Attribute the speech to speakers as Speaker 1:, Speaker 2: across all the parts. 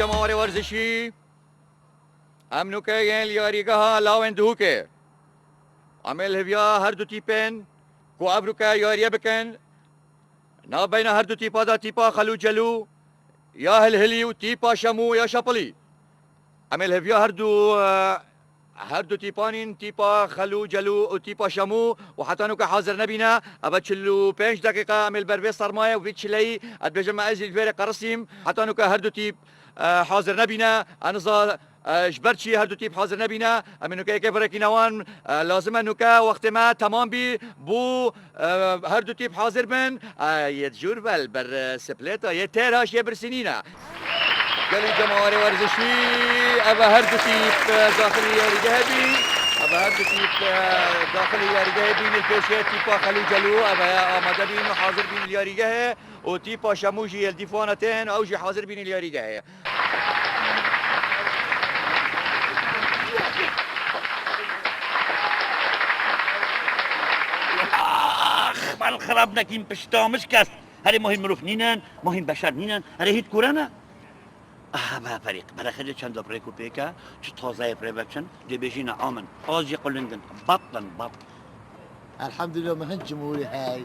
Speaker 1: جماهیر ورزشی امنو که یه لیاریگاه لاوین دو که عمل هویا هر دو تیپن کو ابرو که یاریه بکن نا بین هر دو تیپا دا تیپا خلو جلو یا هلهلی و تیپا شمو یا شپلی عمل هویا هر دو تیپانین تیپا خلو جلو و تیپا شمو و حتی نو که حاضر نبینا ابا 45 دقیقه عمل بربه سرمایه و بیچلی ادبجم ازی الفير قرصیم حتی نو که هر دو تیپ حاضر نبینا انزا جبرتشي هر دو تيب حاضر نبينا امنو كي كبرك نوان لازم انو كا وقت ما تمام بي بو هر دو تيب حاضر بن يتجور بر سبليتا يتيرهاش يبر سنينا قال جماهير ورزشي ابا هر دو تيب داخلي رجابي ابا هر دو تيب داخلي رجابي البيشيت تيبا خلو جلو ابا آماده بين وحاضر بين الياريجاه وتيبا شموجي الديفونتين اوجي حاضر بين الياريجاه
Speaker 2: مال خراب نکیم پشتامش کس هر مهم مروف نینن مهم بشر نینن هر هیت کورانه با فريق برخده چند بريكو بيكا چه تازه بريبكشن دي بيجينا آمن آجي قلندن بطن
Speaker 3: الحمد لله من هالجمهوري هاي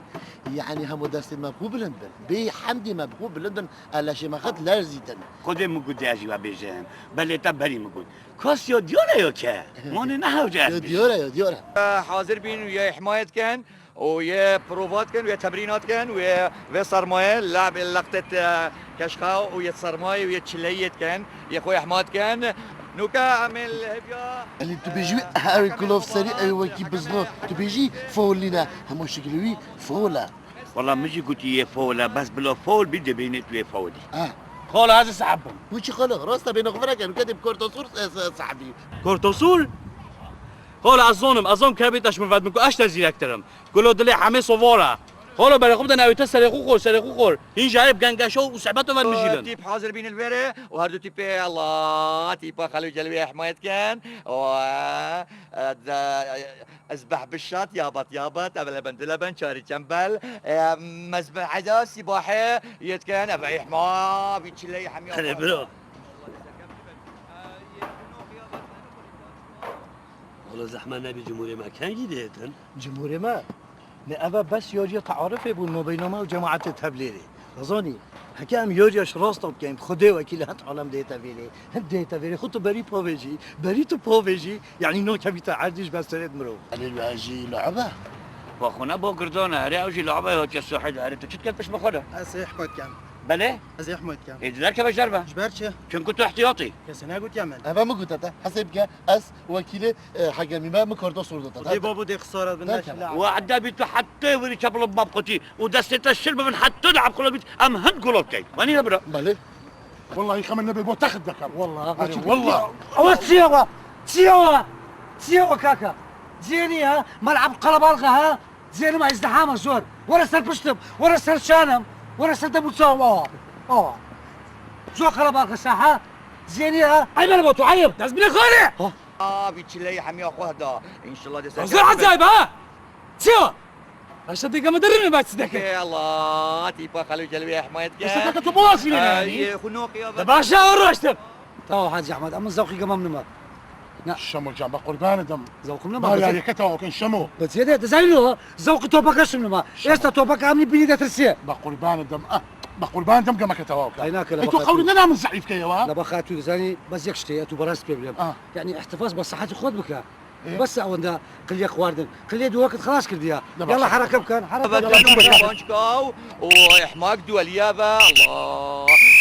Speaker 3: يعني هم دست مبهوب لندن بحمد مبهوب لندن الا شي ما خد لرزيتن
Speaker 2: خودم مگود اجی و بیجم بله تبری مگود کاس یا دیاره یا که مانه نه وجه
Speaker 3: دیاره
Speaker 1: حاضر بين ويا حماية كان ويا بروفات كان ويا تمرينات كان ويا سرماية لعب لقطة كشخاء ويا سرماية ويا تشليت كان يا اخوي حماد كان نوكا عمل هبيا
Speaker 3: اللي تبيجي هاري كلوف سريع ايوه كي بزنو تبيجي فولينا هم شكلوي فولا
Speaker 2: والله مجي قلت يه فولا بس بلا فول بدي بينت ويا فولي
Speaker 4: خال هذا صاحبهم
Speaker 3: وشي خاله راسته بين غفرك كان كاتب كورتوسور صاحبي
Speaker 4: كورتوسول خال اظن كابيتاش من بعد منكو اش تزيركترم قولوا دلي حمي صواره خالو برای خوب دنویتا سرقو خور این جای گنگشو و صحبتو ور میجیدن
Speaker 1: تيب حاضر بين الفيرة وهردو تيب الله تيب خلو جلوي حماية كان و اسبح بالشاط يابط ابل بند لبن شاري جنبل مزبح عدا سباحة يتكن ابعي حما بيتشلي حمي
Speaker 2: هلا برو
Speaker 5: والله زحمة نبي جمهورية ما كان جديدن
Speaker 6: جمهوري ما أبا بس يوجي تعارف بين بينما وجماعة التبليري أظني حكام يوجيش راستم كيم خدي وكيل هات عالم ديتا فيلي هاد ديتا فيلي خدتو بري تو بروفيجي يعني نو كبيتا عاديش بس تريد مرو
Speaker 3: اللي الواجي لعبه
Speaker 2: واخونا بو قردونه هري اوجي لعبه هو تسوحد هري تو چت كلفش بخوده
Speaker 6: أسي أحمد كام
Speaker 2: بله
Speaker 6: أسي أحمد كام
Speaker 2: ادراك بجربه
Speaker 6: جبرتش
Speaker 2: چون كنت احتياطي
Speaker 6: يا سنة قلت يعمل
Speaker 3: انا ما قلت انت حسب كا اس وكيل حكمي ما كورتوسور ده
Speaker 6: دي بابو دي خسارة بالناس
Speaker 2: وعدا بيتو حتى وري شبل بابقتي ودستة الشرب من حتى لعب كل بيت ام هند قلوبتي واني نبرا
Speaker 3: بله
Speaker 7: والله خمن نبي بو تاخذ ذكر
Speaker 6: والله أو تسيوا كاكا زيني ها ملعب قلب ها زيني ما ازدحام زور ولا سر بشتم ولا سر شانم ولا سر دبوتساو زور قلب ساحة زيني ها عيب انا بوتو عيب لازم خالي
Speaker 1: بيتشلي حمي اخوه دا ان شاء الله دي
Speaker 6: زور عجايب ها تسيوا عشان دقيقة مدربني بعد صدق
Speaker 1: الله تيب خلو جلوي حماية
Speaker 7: بس
Speaker 1: كان
Speaker 7: انت تبوظ
Speaker 1: يا خنوق يا
Speaker 6: باشا ورشتم تو حاج احمد اما ذوقي كمان منما
Speaker 7: الشمو الجنب قربان دم
Speaker 6: ذوق
Speaker 7: ما
Speaker 6: منما
Speaker 7: يعني كتو كان شمو
Speaker 6: بس يا ده زينو ذوق توبك منما استا توبك عامل بيني ده ترسيه
Speaker 7: بقربان دم بقربان دم كما كتو
Speaker 6: هناك
Speaker 7: انتو قولوا لنا من زعيف كيوا
Speaker 6: لا بخاتو زاني بس يكشتي تو براس بيبلم يعني احتفاظ بصحتي خود بك
Speaker 7: إيه؟
Speaker 6: بس عوندا كل خواردن كل دو وقت خلاص كرديا يلا حركه كان حركه
Speaker 1: بانشكاو وحماك دولية الله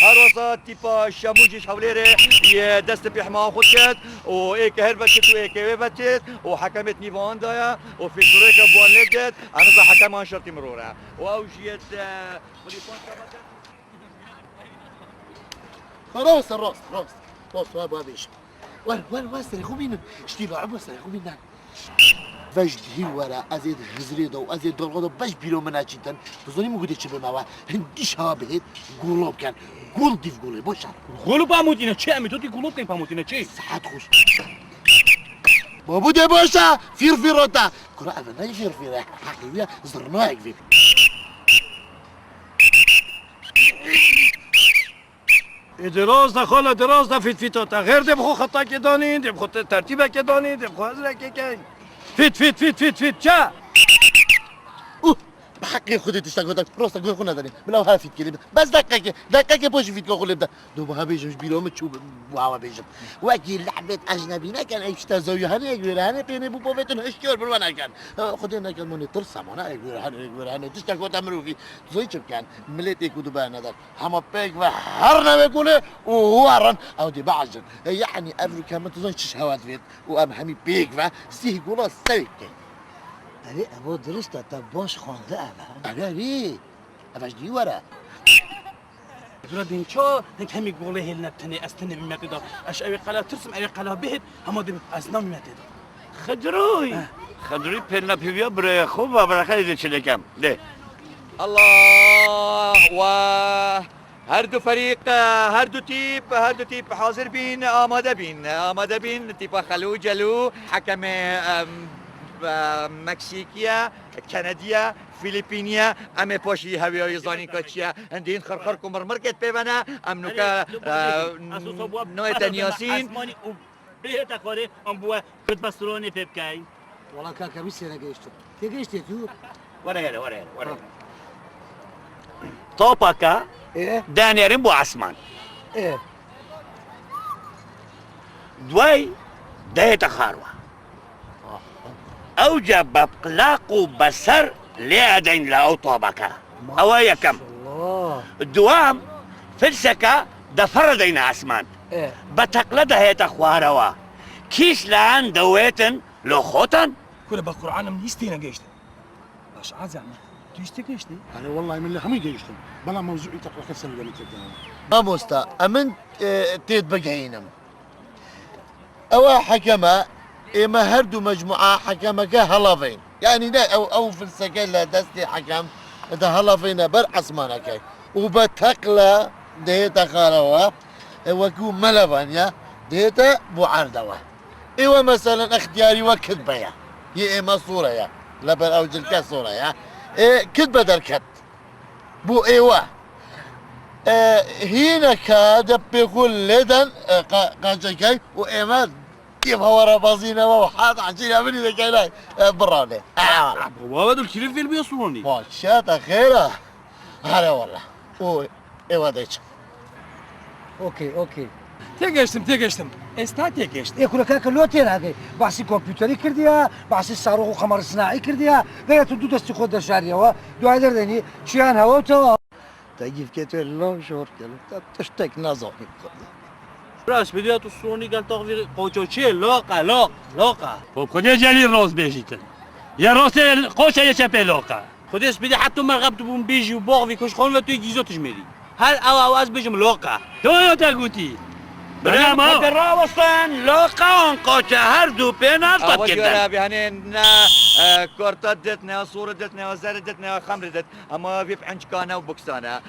Speaker 1: هروسا تيبا شاموجيش حوليري دست بحما خودكت وايك هربتت وايك ويبتت وحكمت نيفان دايا وفي شريكة بوان لبدت انا ذا حكمان شرطي مرورة واوجيت
Speaker 3: خلاص الراس راس وابو ابيش وين سرخو مين اشتي لعبه سرخو مين فجد هي ورا ازيد هزريدو وازيد دولغدو باش بيرو مناجيتن بزوني مو قديش بماوا هنديش ها بهت قولوب كان قول ديف قولي بوشار
Speaker 4: قولوا باموتينا چه امي توتي قولوا كان باموتينا چه
Speaker 3: ساعات خوش بابو دي باشا فيرفيروتا كرا افناي فيرفيرا حقيقة زرناك فيك
Speaker 6: دراز ده خاله دراز ده فیت فیتا غیر ده بخو خطا که دانین ده بخو ترتیب که دانین ده بخو ازره که کن فیت فیت فیت فیت فیت چه؟
Speaker 3: بحقي خذي تشتاق روسك ما يكون هذا بلا ها فيت كلمه بس دقيقه بوش فيت كل ده دوبها بيجم بيلوم تشوف واوا بيجم واكي لعبه اجنبينا كان ايشتا زوي هنا يقول هنا بيني بو بوبتن اشكر بالوانا كان خذينا كان موني ترسم هنا يقول هنا تشتاق تعملوا في زوي كان مليتي كدبان هذا حما بيك وحرنا بيقول وهو رن او دي بعجن يعني افريكا ما تظنش هواد فيت وام حمي بيك سي يقول سوي
Speaker 6: علی ابو درسته تا باش خوانده
Speaker 3: علی اباش دی ورا
Speaker 4: برادين شو هيك هم يقولوا هي النتني استني بما تقدر اش اوي قلا ترسم اوي قلا بهت هم دي اسنام ما تقدر
Speaker 2: خضروی پرنا پیویا برای خوب و برای خیلی چه کم ده
Speaker 1: الله و هر دو فريق هر دو تيب حاضر بين آماده بين تيب خلو جلو حكم مكسيكيا كنديا فيليبينيا ام باشي هاوي زاني كاتشيا عندين خرخر كمر مركت بيبنا ام نوكا نوع تنياسين
Speaker 4: بيه تقاري ام بوا كنت بسروني بيبكاي
Speaker 6: والله كاكا مش انا جيشتو تيجيشتي تو
Speaker 2: ورا توباكا
Speaker 6: ايه
Speaker 2: دانيرين بو عسمان
Speaker 6: ايه
Speaker 2: دوي ده تخاروه أوجب بقلاق بسر ليدين لأوطابك أوايا كم
Speaker 6: الله
Speaker 2: الدوام فلسكة دفردين عسمان
Speaker 6: ايه
Speaker 2: بتقلده هي تخواروا كيش لان دويتن لخوتن
Speaker 4: كل بالقرآن من يستينا جيشتي باش عزعنا تيشتي جيشتي
Speaker 7: انا والله من اللي خمي جيشتم بلا موضوعي تقرا كسر اللي متجاوب
Speaker 3: باموستا امن تيت بقعينم اوا حكما إما هردو مجموعة حكمك هلافين يعني لا أو في السكين لا دستي حكم ده هلافين بر عصمانك وبتقلا ديتا خاروا وكو ملفانيا ديتا معارضة إيوا مثلا اختياري وكذبة يا إما صورة يا لبن أو جلكة صورة يا كذبة دركت بو إيوا هنا كاد بيقول لدن قاجكي وإيما كيف هو رابازينا وحاط عشان مني ذا كايناي براني
Speaker 4: والله هذول كيف في بيصوني
Speaker 3: ماشاء خيره هلا والله ايوا ديتش
Speaker 6: اوكي
Speaker 4: تيجيشتم استا تيجيشتم
Speaker 6: ايه كل كاكا لو تين هذه بحثي كمبيوتري كرديها بحثي الصاروخ وقمر صناعي كرديها غير تدو دستي خود الشارية دو عيدر ديني شيان هوا وتوا تجيب كتير لو شور كلو تشتك نظامي
Speaker 4: راس بديت الصوني قال تغفي قوتشي لوقا
Speaker 5: خب کجا جلی راز بیشیدن یا راست قوشه یا چپه لاقه
Speaker 4: خودش بدي حتى ما غبت بون بيجي وباغ في كوش خون وتو يجيزوتش ميري هل او از بيجم لوقا
Speaker 5: تو یا تا گوتی
Speaker 2: برام قدر وصلن لقان قوتش هر دو بينا طب
Speaker 1: أول
Speaker 2: كده
Speaker 1: جرا بهني نا كورتات دتنا صورة دتنا وزارة دتنا خمر دت أما في عنشكانا وبوكسانا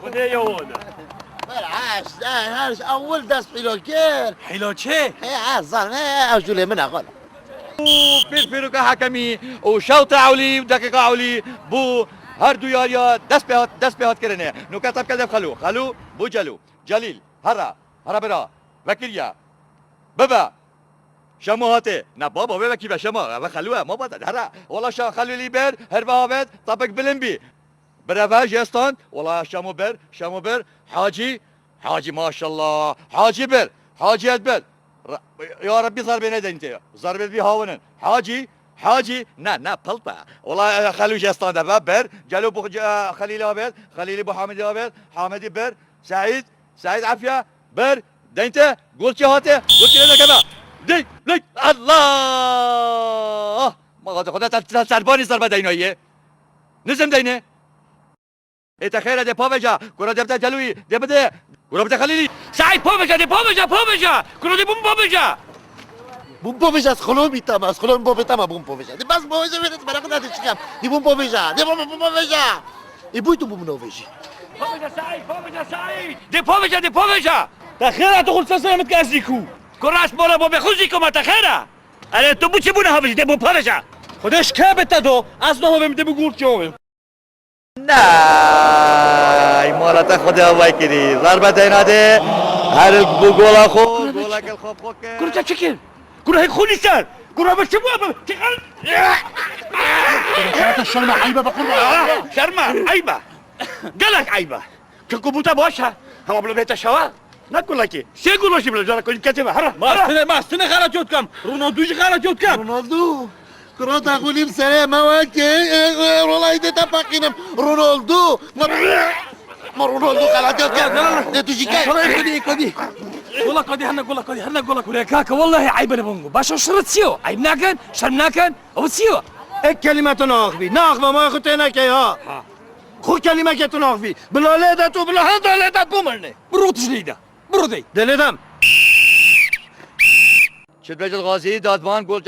Speaker 5: خدا یوانا
Speaker 3: عاش اول دست حلوكير
Speaker 4: حلوچه
Speaker 3: عاش ظن اوجولي من اقول
Speaker 1: وفيركا حكمي وشوطة عولي ودقيقة عولي بو هردو ياريا دست بهات كرنه نو كتب كذب خلو بو جليل هرا برا وكيليا بابا شموهاته نه بابا بابا کی به شما و خلوه ما بعد هرا والله شا خلو لي بر هر بابت طبق بلنبي برا جستان والله شامو بر حاجي ما شاء الله حاجي ادبل يا ربي ضربنا انت ضرب بي هاونن حاجي نا بلطة والله خلو جستان ده بر جلو بو خليل ابد خليل ابو حامد ابد حامد بر سعيد عافيه بر دينته قلت يا هاته قلت لنا كذا ليك الله ما قد خدا سربانی ضربه دینایه نزم دینه ایت خیره ده پاوجا گورا دبتا جلوی دبده گورا بده خلیلی
Speaker 2: سعيد بوبجا كرو دي
Speaker 3: بوم بوفيجا خلون بيتام از خلون بوبيتام بوم بوفيجا دي بس بوفيجا بيت برا خدا دي شكام دي بوم بوفيجا دي بويتو بوم نوفيجي
Speaker 2: بوبجا دي بوبجا
Speaker 4: تخير تقول سلسلة متكازيكو
Speaker 2: كراش بولا بوبي خوزيكو ما تخيرا أنا تبوشي بونا هبجي دي بوبجا
Speaker 4: خودش که بتدو از نه هم ده بگور چه
Speaker 1: نه وای مالت خدا وای کردی ضربه دیناده هر گولا خو گولا کل خوب خو که
Speaker 2: گروه چه کرد؟ گروه هیچ خونی سر گروه با چه بوده؟
Speaker 7: كانت الشلمة عيبة بقول
Speaker 2: شرمه عیبه گلک عیبه که کبوتا باشه همه بلو بیت شوا نکن لکی سه گروشی بلو جارا کنی کتبه هره
Speaker 4: ماستنه خرجت کم رونالدوی خرجت کم
Speaker 3: رونالدو كرة تقولين سلام واكي والله إذا تفقينا رونالدو ما رونالدو خلاص كان تجي كاي
Speaker 4: والله قدي هنا قول لك كاكا والله عيب انا بنقول باش شرط سيو عيب ناكن شرم ناكن او سيو
Speaker 6: الكلمة تناغبي ناغبة ما خطينا كي ها خو كلمة كي تناغبي بلا ليدة بلا هذا ليدة بومرني
Speaker 4: برو تجليده برو دي
Speaker 6: دلدم
Speaker 1: شد بجد غازي دادوان قول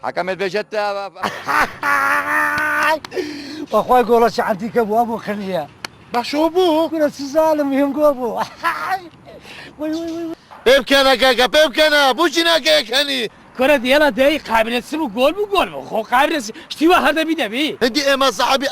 Speaker 1: حكم البجت
Speaker 6: واخوي قولش عندي كبو ابو خليه
Speaker 7: بشو بو
Speaker 6: كنا سالم يوم قابو وي وي وي
Speaker 3: بيبكنا كاكا بيبكنا بوشنا كاكاني
Speaker 4: كرة ديالا داي قابل تسمو جول خو قابل اشتوا هذا بيدا بي
Speaker 3: هدي اما صاحبي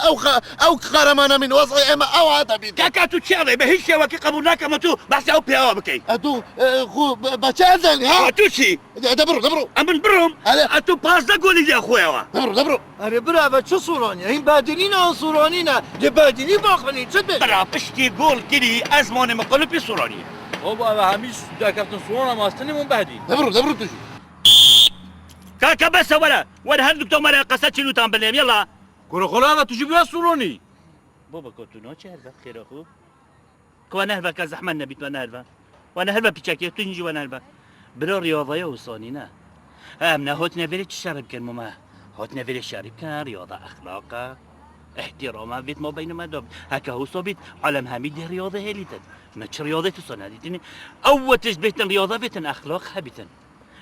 Speaker 3: او قرمانا من وصعي اما او هذا بيد
Speaker 2: كاكا تو تشاري بهيش وكي قبولناك ما تو بس او بيها بكي
Speaker 3: اتو خو بتشازن ها
Speaker 2: توشي
Speaker 3: دبرو
Speaker 2: امن برهم اتو باس دا قولي يا اخويا
Speaker 3: دبرو
Speaker 6: أنا برا شو صوراني هين بادلينا صورانينا جبادلي باخني تشد
Speaker 2: برا بشتي قول كذي ازماني مقلب صوراني
Speaker 4: بابا هميش دا كابتن سورانا ماستني من بعدي
Speaker 3: دبرو تجي
Speaker 2: كاكا بس ولا هندكتو مرة قصتش لو تنبليم يلا
Speaker 4: كرة خلانا تجيب لها سوراني
Speaker 2: بابا كنتو نوتش هربا بخير اخو كوانا هربا كزحمنا بيت وانا هربا وانا هربا بيتشاكي تنجي وانا هربا برو رياضة وصانينا امنا هوت نفيري الشارب كان ماما هوت نفيري الشارب كان رياضة اخلاقا احتراما بيت ما بين ما دوب هكا هو صوبيت علم هامي دي رياضة هيليتن ما تش رياضة تصنع دي اول تشبيتن رياضة بيتن اخلاق هبيتن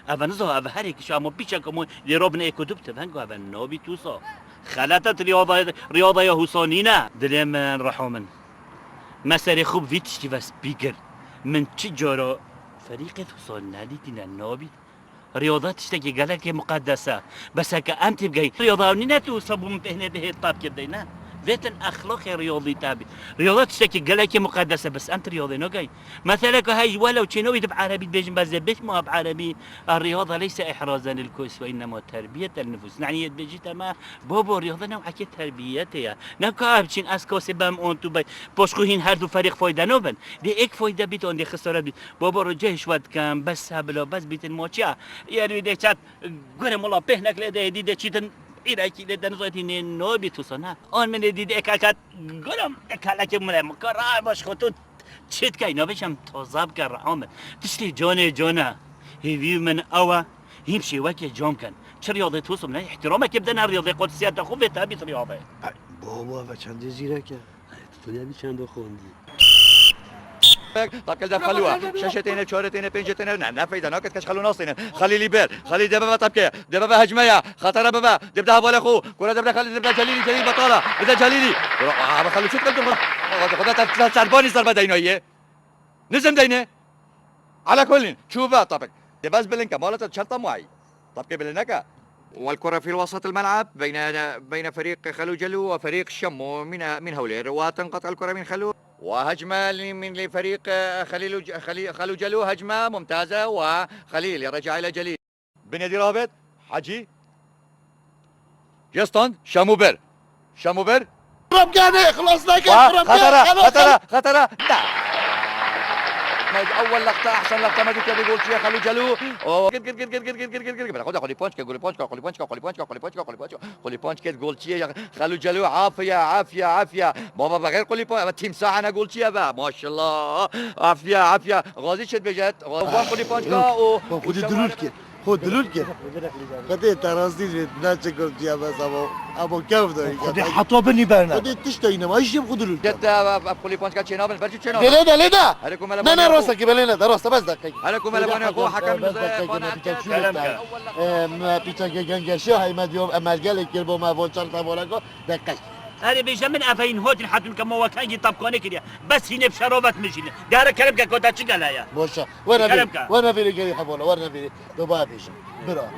Speaker 2: أبا نزو أبا هريك شو عمو بيشا كمو لربنا كتب تبهنجو أبا نوبي توصا خلطت رياضة يا حسانينا دليم من رحومن مساري خوب فيتشتي بس بيجر من تجارة فريق حسان نادي دينا نوبي رياضات تشتكي قالك مقدسة بس هكا أنت بجاي رياضة ونينا توصبوا من بهنا به الطاب كدينا ذات أخلاق رياضي تابي رياضات تشتكي قالك مقدسة بس أنت رياضي نوجاي مثلا هاي ولو تشينوي بعربي بيجن بس بيش ما بعربي الرياضة ليس إحرازا للكوس وإنما تربية النفوس يعني بيجي تما بابا رياضة نوع كي تربيتها نكاب تشين أسكوس بام أنتو باي بوشكوهين هردو فريق فايدة نوبن دي إك فايدة بيت أندي خسارة بيت بابا رجعش ود كان بس هبلا بس بيت الماتشا يعني دي شات قرم الله بهنك لده دي شيتن إيراكي لدن زوجتي نوبي توصنا آن من دید اکاکت گرم اکالک مله مکرر باش خودت چیت کی نوبشم توزاب کر عامل تشتی جونه هیوی من اوا هیمشي وکی جام کن چه رياضه توصم نه احترامك بدنا رياضه قدسيات خوب تابيت رياضه
Speaker 6: بابا و چند زیرکه
Speaker 5: تو یعنی چند خوندی
Speaker 1: طب كذا خلوها شاشتين شورتين بنجتين نه فايده ناكت كش خلو ناصين خلي ليبر خلي دبابه طب كده دبابه هجميه خطره بابا دبدها بالا اخو كره دبدا خلي دبدا جليلي بطاله اذا جليلي خلو شوت كنتم خدها سرباني ضربه دينيه نزم دينه على كل شوفها طبك بس بلنكا مالت شرطه معي طب كيف بلنكا والكرة في وسط الملعب بين فريق خلو جلو وفريق شمو من هولير وتنقطع الكرة من خلو وهجمة من لفريق خلو جلو هجمة ممتازة وخليل يرجع إلى جليل بنيادي رابط حجي يستون شاموبر
Speaker 3: ربقاني خلصنا
Speaker 1: خطرة اول لقطه احسن لقطه ما كان يقول فيها خلو جلو خذ قولي بونش تقول شيء خلو جلو عافيه بابا بغير قولي بونش تيم ساعه انا قلت شيء ما شاء الله عافيه غازي شد بجد قولي بونش
Speaker 3: خود دلولك خدي ترازدي ناتش قلت يا بس ابو كيف ده
Speaker 6: خدي حطوا بني برنا
Speaker 3: خدي تشتينا ما يجيب خود دلولك
Speaker 1: جد قولي بونش كان شنو برجو شنو
Speaker 3: ليدا انا راسك بلينا ده راسه بس دقيقه
Speaker 1: عليكم انا اخو حكم
Speaker 3: ما بيتا جنجشو هاي ما اليوم اما قال كلبو ما فول شرطه ولا دقيقه
Speaker 2: هذا بيجي من أفين هوتن حتى كم هو كان يطب كوني كده بس هنا بشروبات مشينا ده كلام كوتا تشجع يا
Speaker 3: بوشا وانا في رجالي حبولا وانا في دبابة برا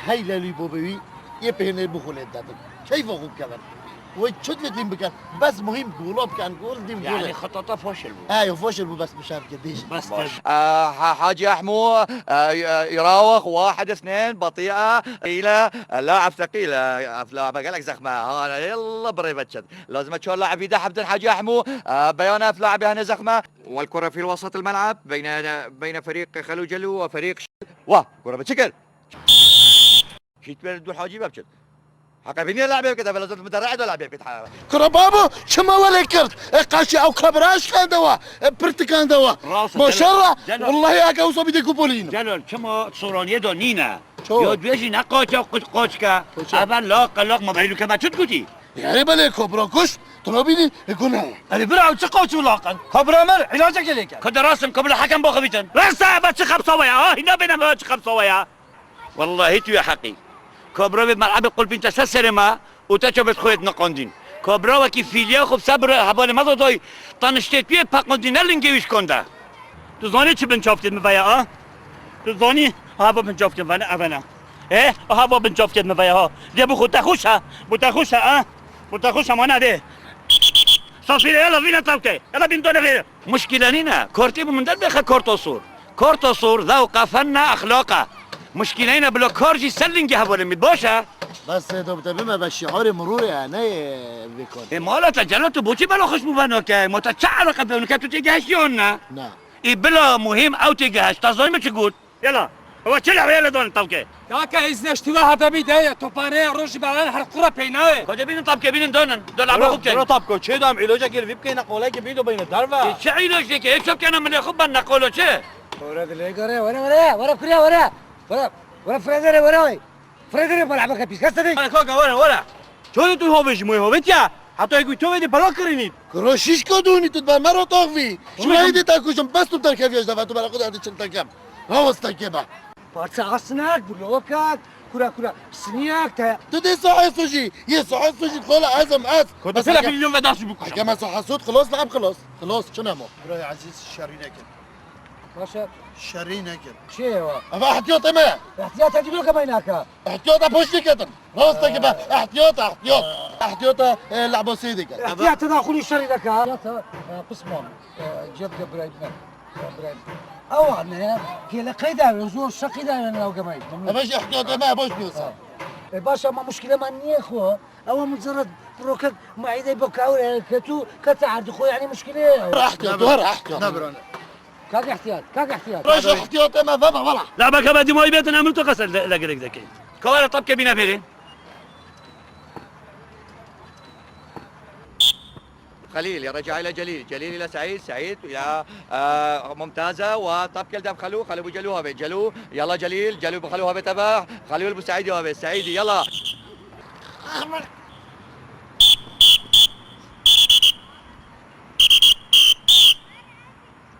Speaker 3: هاي للي بوبي يبهن البخول الداتك كيف أخوك كمان وشد فيتلين بكان بس مهم جولاب كان جول ديم
Speaker 2: يعني
Speaker 3: جول
Speaker 2: خططها فاشل بود.
Speaker 3: ايوه فاشل بس مش عارف قديش
Speaker 2: بس
Speaker 1: حاجي حمو يراوغ 1-2 بطيئه الى لاعب ثقيل لاعب قال لك زخمه ها يلا بريفتشد لازم تشوف لاعب يدحب بدن حاجي حمو بيانات لاعب هنا زخمه والكره في وسط الملعب بين فريق خلو جلو وفريق واه كره بشكل شيت بين دول حاجي بابشد حقا بيني لاعب كذا لازم مترعد ولا بيت
Speaker 3: كرة بابا شما ولا كرت قاشي او كبراش كان دوا برت كان دوا
Speaker 2: راسه
Speaker 3: ما شاء الله
Speaker 2: جلال.
Speaker 3: والله يا قوسو بدي كوبولين
Speaker 2: جلال شما صورانیه دو نینه
Speaker 3: شو؟
Speaker 2: یا دویجی نقاچه قوچکه اول لاق ما بریلو که بچت گوتی
Speaker 3: يعني بلا كوبرا كش ترابيني يكون
Speaker 6: اللي برعوا تقوش ولاقا كبرى مر علاجك ليك
Speaker 2: کد راسم قبل حکم باخه بیتن راسته بچه خمسه ویا ها اینا بینم بچه خمسه ویا والله تو يا حقي كوبرا بملعب قلب انت سسر ما وتاچو بتخويت نقاندين كوبرا وكي فيليا خب صبر حوالي ما دوي طنشتيت بيه باقاندين لنگيوش کنده
Speaker 5: تو زانی چی بن چافتید میویا ها؟ تو زانی هوا بن چافتید ونه اونا اه هوا بن چافتید میویا ها ده بخود تخوشه ها بتخوشه ما نده صافيره يلا فينا طبكه يلا بين دون غيره
Speaker 2: مشكلة نينا كورتي من دل بخا كورتوسور ذوق فن اخلاقه مشكلة هنا بلو كورجي سلنجي حوالي ميد باشه
Speaker 3: بس دو بتبما بالشعور مرور يعني بيكون
Speaker 2: مالت جلاتو بوچی بلا خوش ببنو که متچعر قبل که تو تيجهش يونا
Speaker 3: نعم
Speaker 2: بلا مهم او تيجهش تظاهر چه گود
Speaker 5: يلا هو تلعب يلا دون طبكه
Speaker 8: ياكا إذن اشتباه هذا بيداية توبانية روش بعلان حرقورة بيناوي
Speaker 2: کجا بینن طبکه بینن دونن دول عبا خوب
Speaker 4: برو
Speaker 2: کن
Speaker 4: طبكو چه دام علاجك اللي بيبكي نقوله که بيدو بين الدربه
Speaker 2: چه علاج دیگه یک شب کنم من خوب بند نقولو چه
Speaker 8: ورا دليقري ورا كريا ورا فريدري وراوي فريدري بلعبك بيس كاستدي
Speaker 4: انا كوكا ورا چون تو هوش مو هوت يا حتى يقول تو بدي بلا كرينيت
Speaker 3: كروشيش كودوني تدبر مرة طاغفي شو هيدي تاكوشم بس تبدر كيف يجدفع تبر خد هذا شلتا كم هو استكبه
Speaker 8: بارسا عصناك بلوكاك كرا سنياك تا
Speaker 3: تدي صحي سوشي يا صحي سوشي تقول عزم عز
Speaker 4: بس لا في اليوم بداش بكره
Speaker 3: كما صح صوت خلاص لعب خلاص شو نامو برا يا عزيز شارينك
Speaker 8: باشا
Speaker 3: شارينك
Speaker 8: شي هو
Speaker 3: افا احتياط ما
Speaker 8: احتياط اجيب لك بيناك
Speaker 3: احتياط بوشي كتن راسك بقى احتياط لعبوا سيدك
Speaker 8: احتياط تدخل الشري لك قسمهم جبد برايم او عنا كي لقيدا وزور شقيدا انا لو قميت
Speaker 3: باش احتياط ما باش نوصل
Speaker 8: باشا ما مشكله ما نيخو او مجرد بروكك ما عيدي بكاور كتو كتعرض خو يعني مشكله
Speaker 3: احتياط نبرنا
Speaker 8: كاك احتياط
Speaker 3: رجع احتياط ما فما والله
Speaker 5: لا بك بدي ما يبيت انا عملته قصر لا قريك ذكي
Speaker 2: كوارا طبکه بینه بره
Speaker 1: خليل يرجع الى جليل الى سعيد الى ممتازه وطبكه لدم خلو بجلوها جلو يلا جليل بخلوها بتبع خلو ابو سعيد يلا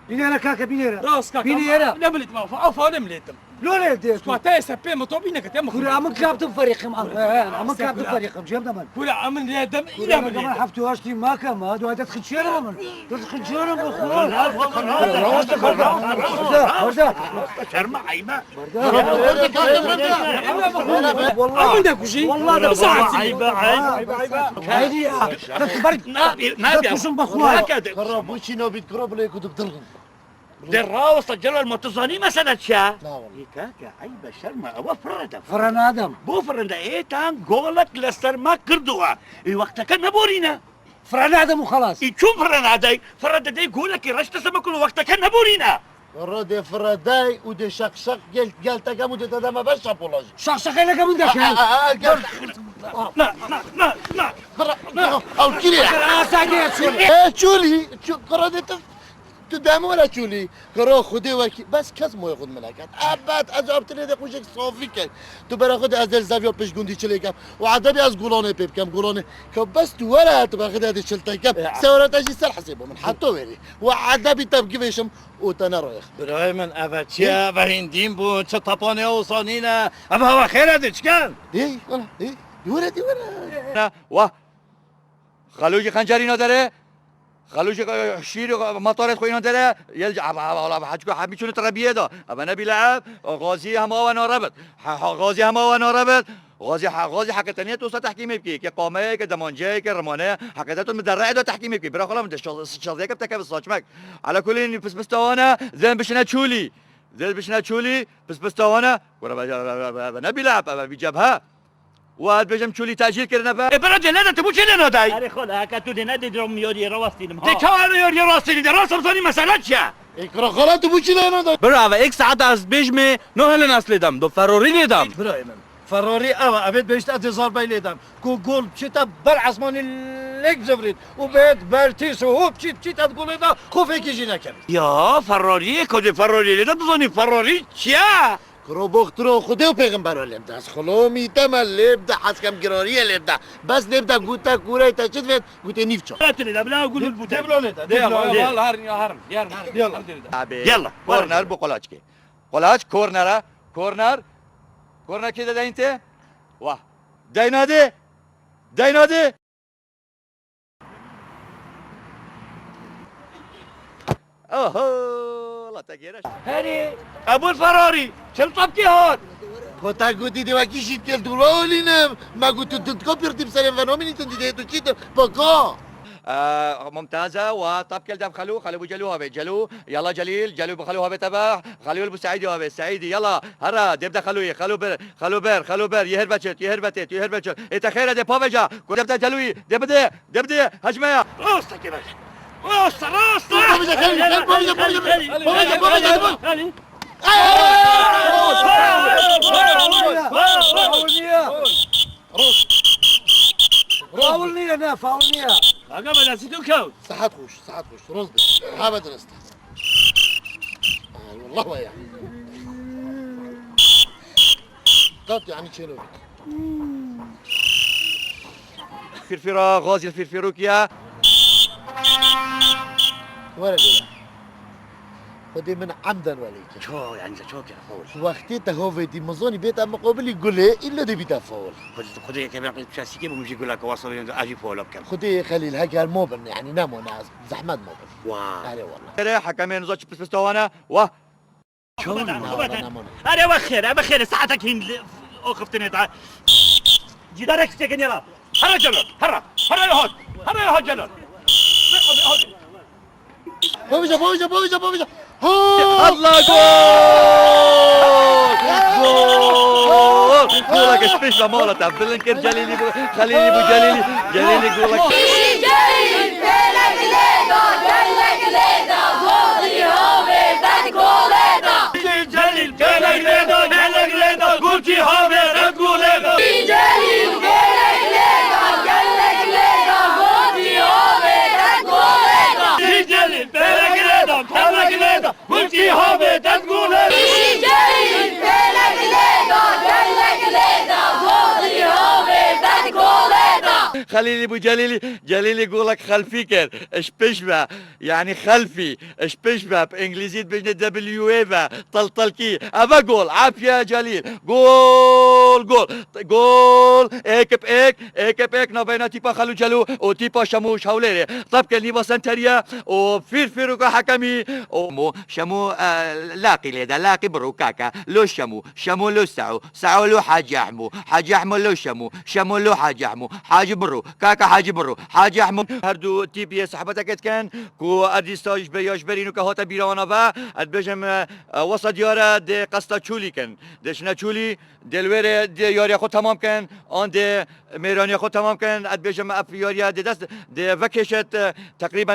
Speaker 8: بينيرا كاكا بينيرا
Speaker 5: راس كاكا
Speaker 8: بينيرا
Speaker 5: نملت ما فا نملتم
Speaker 8: لولا ديت
Speaker 5: سكواتاي سبي مطوبينك تم
Speaker 8: كورا عم كابتن فريقهم عم كابتن فريقهم جبنا من
Speaker 5: ولا عمل يا دم الى
Speaker 8: كورا
Speaker 5: من
Speaker 8: كمان حفتوا هاشتي ما كما دو تدخل شيرهم من تدخل شيرهم
Speaker 2: شرم عيبه
Speaker 8: والله عندك شيء والله بساعة
Speaker 5: عيبه
Speaker 8: هيدي برد
Speaker 2: ما
Speaker 8: تدخل بخوان
Speaker 3: كربوشي نوبيت كروب ليك ودبدلهم
Speaker 2: درا وسجلوا المتصاني مثلا شا
Speaker 3: لا والله
Speaker 2: كاكا عيبه شرم او فرده
Speaker 8: فرن آدم
Speaker 2: بو فرنده ايه تان قولك لسر ما كردوا اي وقتها كان نبورينا
Speaker 8: فرن آدم وخلاص
Speaker 2: اي شو فرنده دي قولك رشت سمكل وقتها كان نبورينا
Speaker 3: رودي فرداي ودي شقشق قلت كم ودي تدام باش ابولوجي
Speaker 8: شخص لك من ذاك
Speaker 5: لا
Speaker 3: او كلي
Speaker 8: ساقيت شو
Speaker 3: تشولي قردت تدام ولا تشولي كرو خدي وكي بس كاس مو ياخذ ملاكات ابد اجابت لي دق وجهك صافي كان تو باخذ ازل زافيو بيش غوندي تشلي كم وعدبي از قولوني بيب كم قولوني بس تو ولا تاخذ هذه الشلتي كم سورت اجي سر حسيبه من حتى ويلي وعدبي تبقي فيشم وتنا رايح
Speaker 4: برايمن افاتشيا فهندين بو تطابوني وصانينا اما هو خير هذا كان
Speaker 3: دي ولا دي ولدي ولا
Speaker 1: و خلوجي خنجري داره خلوجي شير مطارت خوينا داره يلجا والله حاجكو حبيشون تربيه ده ابا نبي لعب غازي هما وانا ربط غازي هما وانا ربط غازي حقيقتنية توصل تحكيمي بكي كي قومي كي دمانجي كي رمانه حقيقته مدرعه دو تحكيمي بكي برا خلاص من الشظيه كبتك بالصاجمك على كل بس توانا زين بشنا تشولي زين بشنا تشولي بس توانا ورا نبي لعب بجبهه واد بجم تشولي تاجيل كرنا با
Speaker 2: برجع لا تبوش لنا داي
Speaker 5: هري خل هكا تو دي درم يوري رواستينم ها
Speaker 2: تكار يوري راسي دي راسم زوني مسألة چه
Speaker 3: اقرا خالات بوشي لنا دا
Speaker 4: برو اوه ایک ساعت از بیجمه نه هلن اصلیدم دو فراری لیدم
Speaker 6: برای من فراری اوه اوید بهشت اتظار بیلیدم کو گل بچیتا بر عصمانی لک زفرید و بهت برتیس و هوب چیت ات گلیدا خوفه کشی نکرد
Speaker 2: يا فراري كود فراري لا تظني فراري چه
Speaker 3: کرو بخترو خدا و پیغمبر علم دست خلو میتم لب ده حسکم گراری لب ده بس لب ده گوتا کوره تا چت فت گوته نیفچو
Speaker 5: لا تري لا اقول البوتين
Speaker 4: يلا هرم يلا
Speaker 2: يلا
Speaker 1: كورنر بقولاتشكي قولاتش كورنر كده ده انت واه داينادي اوه لا تغيرش
Speaker 2: هري ابو الفراري شل طبتي هون
Speaker 3: خدا گوتی دی وکی شید کل دولولینم ما گوتو تدکو پیرتیم سرم ونومینی تندیده تو چیتم بقا
Speaker 1: ممتازة وطب كل دم خلو بجلوها بيت جلو يلا جلو بخلوها بيت تبع خلو ابو سعيدي وبيت سعيدي يلا هرا دبدا خلو بر يهر بتت انت خير دي بافجا دبدا جلوي دبدا هجمه
Speaker 2: راسك يا باشا راسك
Speaker 3: بابجا
Speaker 5: خلي
Speaker 8: فاولني انا فاولني
Speaker 5: قبل اسيتو كاوت
Speaker 3: ساعات خوش روز بس هذا درست والله ويا قط يعني تشيلو
Speaker 1: فرفرة غازي الفرفروكيا
Speaker 3: ولا جوا خدي من عمدا وليك
Speaker 2: شو يعني شو كده فول
Speaker 3: وقتی تهوی دی مزونی بیت اما قابلی گله ایلا دی بیت فول
Speaker 2: خدي كمان شاسي كيف بمشي يقول لك واصل اجي فول بكم
Speaker 3: خدي خليل هكا الموبل يعني نامو ناس زحمات موبل
Speaker 2: واه
Speaker 3: هلا والله
Speaker 1: حكمين زوج بس توانا واه
Speaker 2: شو
Speaker 5: انا بخير ساعتك هين اخفتني تعال جدارك سكن يلا
Speaker 2: هرا جلال هرا يا هون جلال
Speaker 3: بابجا
Speaker 1: الله جول لك سبيش لمالة بلنكر جليلي خليلي بو جليلي يقول لك خليلي بو جليلي يقول لك خلفيكر اش بشبه يعني خلفي اش بشبه بانجليزي بجنة دبليو ايفا طلطلكي ابا جول عافية جليل جول ايك باك نوبينا تيبا خلو جلو او تيبا شموش حوليري طب كلني سنتريا او فيرو حكمي او شمو لاقي ليدا لاقي بروكاكا لو شمو لو سعو لو حاج احمو لو شمو لو حاج احمو حاج برو كاكا حاج احمد هردو تي بي صحبتك كان كو اديستاج بياش برينو كهوتا بيرانا با ادبجم وسط ديارة دي قسطا تشولي كان دشنا تشولي دلوير دي ياري خود تمام كان آن دي ميراني خود تمام كان ادبجم افياريا دي دست دي فكشت تقريبا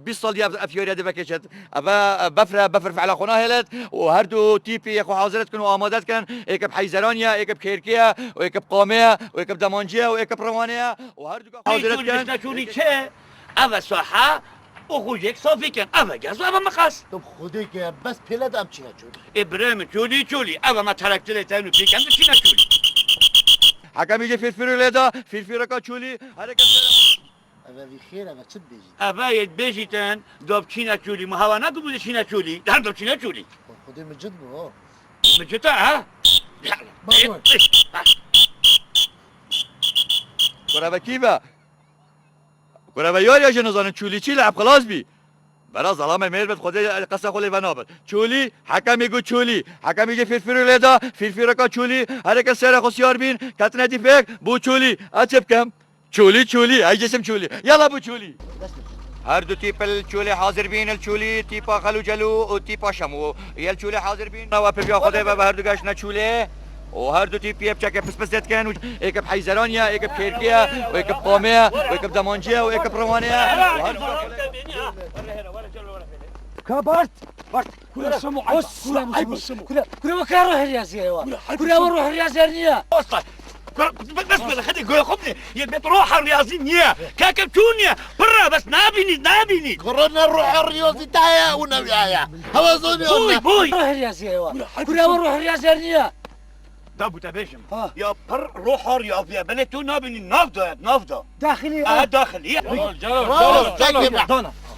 Speaker 1: 20 سال افياريا دي فكشت ابا بفر فعلا خونه هلت وهردو تي بي خو حاضرت كانوا آمادت كان ايك بحيزرانيا ايك بكيركيا وايك بقاميا وايك بدمانجيا وايك بروانيا وهردو حاضرت كان
Speaker 2: نشوني چه اول ساحه وخوجك صافي كان اول جاز اول مقاس
Speaker 3: طب خدي که بس پیلد ام چینا چود
Speaker 2: ابراهيم چولی اول ما تركت لي تانو في كان چينا چولي
Speaker 1: حكم يجي فيرفيرو ليدا فيرفيرو كاتشولي حركة
Speaker 3: اما بی خیر اما چد بیجی
Speaker 2: اول بيجيتن دوب چينا چولي ما هوا نگو بوده چينا چولي دهم دوب چينا چولي
Speaker 3: خدي من جد بو
Speaker 2: مجتا ها
Speaker 3: بابا.
Speaker 1: كورا كيفا كورا يوري اجي نظن تشولي تشي لعب خلاص بي برا ظلام میل بد خود قصه خلی و نابد چولی حکمی گو چولی حکمی گه فیرفیرو لیدا فیرفیرو کا چولی هر یک سر خوشیار بین کتنه دی فک بو چولی اچب کم چولی ای جسم چولی یلا بو چولی هر دو تیپ الچولی حاضر بین الچولی تیپا خلو جلو و تیپا شمو یه الچولی حاضر بین و بیا خدا به هر دو گاش نچولی و هر دو تیپ یه چکه پس زد کن و یک بحیزرانیا یک بکرکیا و یک قامیا و یک دمانجیا و یک روانیا
Speaker 8: كبرت برت كل سمو كل مكان روح الرياضي كل روح الرياضي
Speaker 5: بس بلا خدي قول خبني يبي روح الرياضي نيا كاكب تونيا برا بس نابيني
Speaker 3: قررنا نروح الرياضي تاعي ونبيعها هوا زوني
Speaker 5: بوي
Speaker 8: روح الرياضي كل روح الرياضي
Speaker 5: دابو تبيشم يا بر روح الرياضي يا بنتو نابيني نافدا
Speaker 8: داخلي
Speaker 5: داخلي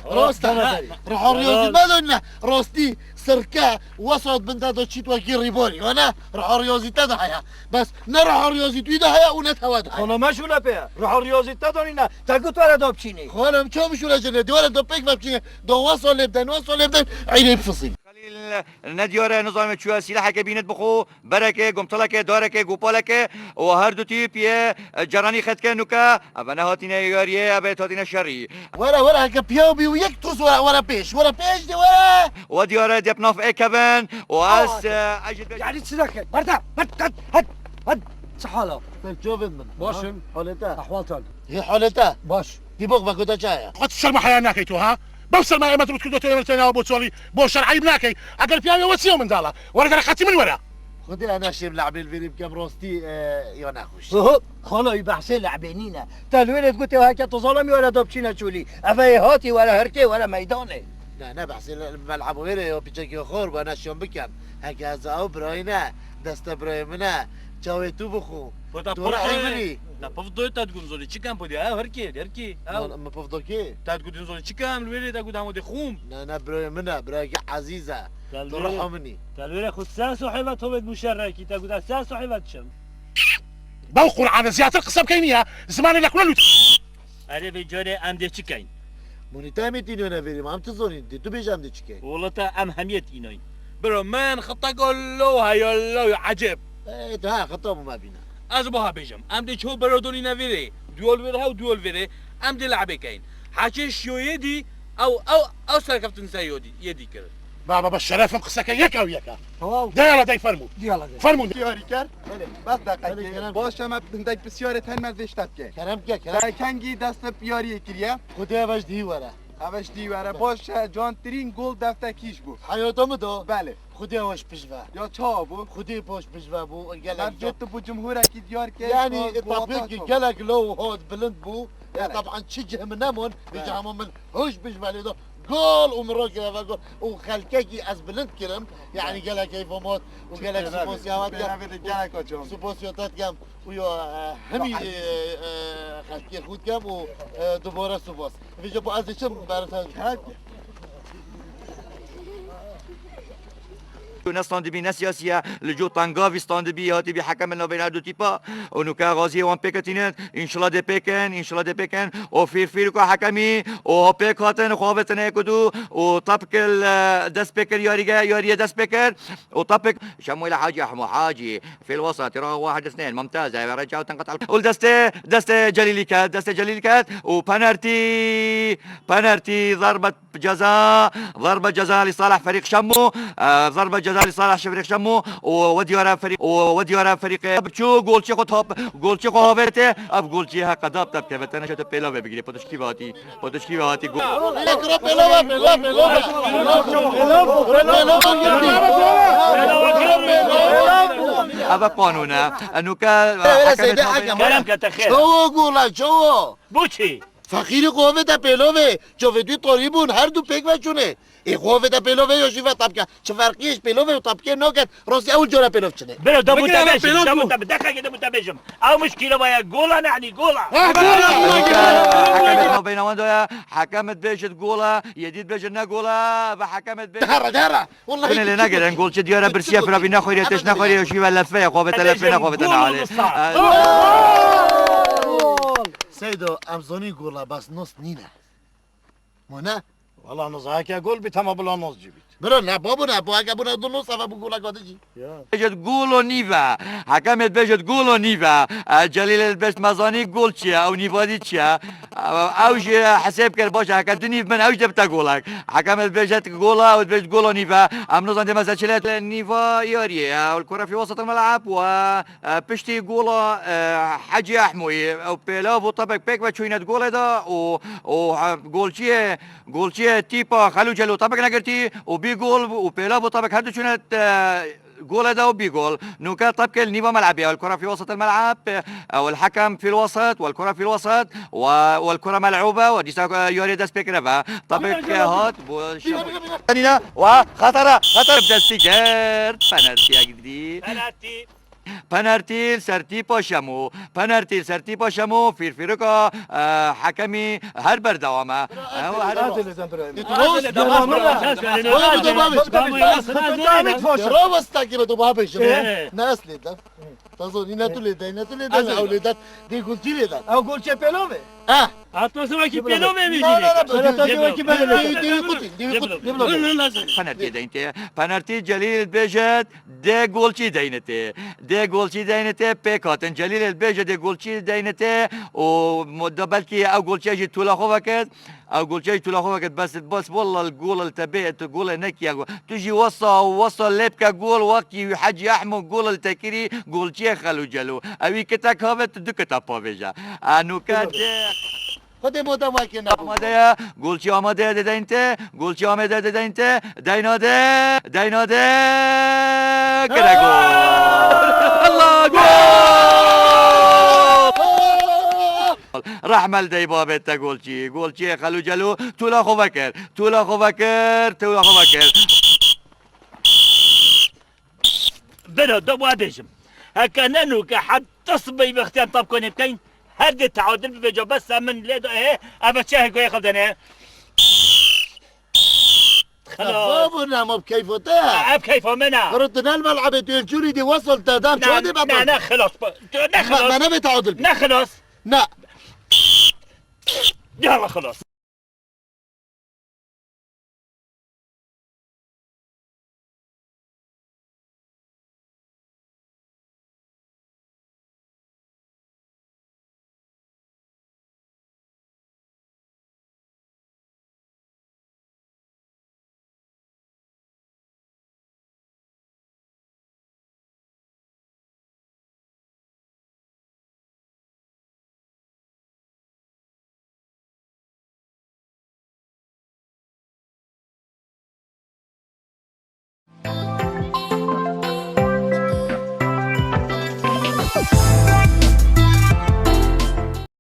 Speaker 3: راستا روح الرياضي ما دنا راستي سركا وسط بنت دو تشيت وكي ريبوري وانا روح الرياضي تدعيها بس نروح الرياضي تويدها ونتهودها
Speaker 6: خانا ما شوله پیا روح الرياضي تدانينا تاكو تو داب چيني
Speaker 3: خانم چه مشوره جنه دیوار دو پیک بچینه دو وصل لبدن عيني بفصيل
Speaker 1: خليل نديار نظام تشوا سلاح كبينت بخو بركه قمطلك دارك قوبالك وهر دو تيب يه جراني خد كنوكا ابنا هاتينا ياريه ابي هاتينا شري
Speaker 3: ورا هكا بياو بي ويك توس ورا بيش دي ورا
Speaker 1: وديار ديبناف اكبن واس اجد
Speaker 8: يعني تسلك برتا هد صحاله
Speaker 3: شوفن من
Speaker 8: باشم
Speaker 3: حالته
Speaker 8: احوالتان
Speaker 3: هي حالته
Speaker 8: باش
Speaker 3: دي بوق بكوتا جايه
Speaker 7: قد الشرمة حياة ناكي تو ها بوصل ما يمت بتكون دوتو يمتين أو بوصلي بوشر عيب ناكي أقل فيها وسيو من دالا ورا قال خاتي من ورا
Speaker 3: خدي انا شيب لعب الفيري بكم روستي يا ناخوش
Speaker 6: خانا يبحثي لعبينينا تالوين قلت هكا تظلمي ولا داب چينا چولي افاي هاتي ولا هركي ولا ميداني
Speaker 3: لا انا بحسي الملعب غيري وبيجي خور وانا شلون بكم هكا زاو براينا دست برايمنا جاوي تو بخو تو رايمني
Speaker 4: لا بفضل تقول زولي چی کم بودی هرکی
Speaker 3: ما بفضل كي
Speaker 4: تقول زولي چی کم لولی تقول همون خون
Speaker 3: انا برايمنا براي عزيزه تروحوا مني
Speaker 5: تلوير خد ساس وحيبات هو مشاركي تقول ساس وحيبات شم
Speaker 7: بوقول عن زيادة القصة بكينيها زمان اللي كنا
Speaker 5: أنا بجوري أم دي چكين
Speaker 3: موني تامي تينو انا فيري ما عم تزوني انت تو بيجام دي چكي
Speaker 5: والله تا أم هميت إنوين
Speaker 4: برو من خطا قول له هيا عجب
Speaker 3: ايه تو ها خطابو ما بينا
Speaker 4: از بها بيجم ام دي چو برادوني نويري دول ويرها ودول ويري ام دي لعبه كاين حاجه شو يدي او سركفتن سيودي يدي كده
Speaker 7: بابا بالشرف قصة كي يكا ويكا
Speaker 8: واو
Speaker 7: دايلا داي فرمو
Speaker 8: يلا
Speaker 7: فرمو
Speaker 9: دیاری کرد بس دقیقه باشه من بندک بسیار تن مزشتت که
Speaker 3: كلام كي كلام
Speaker 9: در کنگی دست بیاری کریه
Speaker 3: خدي باش دي ورا
Speaker 9: اوش دیواره باشه جان ترین گل دفته کیش بود
Speaker 3: حياتهم دو
Speaker 9: بله
Speaker 3: خدي واش بجوا
Speaker 9: یا چا بود
Speaker 3: خدي باش بجوا بو
Speaker 9: در
Speaker 3: قالك
Speaker 9: جت بو جمهوره کی دیار که
Speaker 3: يعني طبيعي قالك لو هاد بلند بو
Speaker 9: بله.
Speaker 3: طبعا تشجع من نمون بيجي من هوش بجوا لي جول ومرة كذا جول وخلكي از بلند كلام يعني قال لك كيف موت وقال لك سوبوسيات كم سوبوسيات كم ويا همي خلكي خود كم ودبورة سوبوس في جبو از شم بارسان
Speaker 1: نستاند بي سياسية لجو طنقافي ستاند بي هاتي بي حكم لنا بين دو تيبا ونوكا غازي وان بيكتينن ان شاء الله دي بيكن وفي فيركو حكمي و بيك هاتن خوفتن كدو وطبق دس بيكر ياري دس بيكر وطبق شمو الى حاجي احمو حاجي في الوسط يرى 1-2 ممتازة رجعوا تنقطع والدست جليلي كات وبنالتي ضربة جزاء لصالح فريق شمو ضربة جزاء لصالح فريق شمو وديارة فريق بچو گلچه خو هاوته اب گلچه ها قداب تب که وطنش تو پیلا بگیری پتشکی واتی گل ابا قانونه انو
Speaker 5: كلام كتخيل
Speaker 3: شو قولا شو
Speaker 5: بوشي
Speaker 3: فقير قوة دا بلوه جو دوی طالبون هر دو پیک بچونه ای قوة دا بلوه یا شیفه طبکه چه فرقیش بلوه و طبکه ناکد راستی اول جورا بلوه چنه
Speaker 5: بلو ده متباشم دقيقة ده متباشم او مشكلة ويا جولا يعني جولا
Speaker 1: حكمت بين وندويا حكمت بيجت جولا يديد بيجت نقولا بحكمت بيجت
Speaker 3: دهرة والله
Speaker 1: اللي نقدر نقول شد يا برسيا في ربي ناخذ يتش ناخذ يشوف لفه قوة لفه عليه
Speaker 3: سيدو امزوني قولا بس نص نينا منا
Speaker 6: والله نزهك اقول بتما بلا نص جبت
Speaker 3: برو نه بابو نه با اگه بنا دو نص اما بقول لك جی
Speaker 1: بجد گول و نیوه حکمت بجد گول و نیوه جلیل بست مزانی گول چیه او نیوادی چیه اوش حساب کرد باشه حکمت نیو من اوش دبتا گولک حکمت بجد گولا او بجد گول و نیوه ام نزان مثلا چلت نیوه یاریه والكرة في وسط الملعب وبشتي جولا حجي احموي او بيلاف وطبق بيك بتشوينت جولا ده وجولشيه تيبا خلو جلو طبق نقرتي وبي جول وبيلاف وطبق هدو شونت جول ده وبي جول نوكا طبق النيفا ملعبيه والكرة في وسط الملعب والحكم في الوسط والكرة في الوسط والكرة ملعوبة وديسا يوري داس بيكرفا طبق هات وخطرة بدا السجار بنالتي اجدي بنالتي سرتي باشمو بنالتي سرتي باشمو في الفرقة حكمي هر بردوامه
Speaker 3: دي قلت لي ده
Speaker 6: او قول شي بيلوفي
Speaker 5: اتوسما كي بينو ميمي
Speaker 1: بنالتي دينتي بنالتي جليل البيجت دي جولشي دينتي دي جولشي دينتي بيكاتن جليل البيجت دي جولشي دينتي ومدبلكي او جولشي جي تولا خوفكت او جولشي تولا خوفكت بس والله الجول التبيت الجول هناك يا تجي وصل لبكا جول وكي حجي احمد جول التكري جولشي خلو جلو اوي كتاك هابت دكتا بافيجا انو كات
Speaker 3: خود مودا واکی نبود
Speaker 1: آماده گلچی آماده دینته گلچی آماده دینته دیناده کده گل الله گل رحمل دی بابت گلچی خلو جلو تولا خوبکر
Speaker 5: بنا دو وادشم هكا نانو حتى صبي بختيان طب كوني بكين هدي تعادل بيجو بس من ليدو ايه ابا تشاهي كوي خدنا خلاص
Speaker 3: بابو نعم بكيفته
Speaker 5: اب كيف منا
Speaker 3: ردنا الملعب الجوري دي وصل تدام شو دي بابا
Speaker 5: لا خلاص
Speaker 3: ما نبي تعادل
Speaker 5: لا خلاص
Speaker 3: لا
Speaker 5: يلا خلاص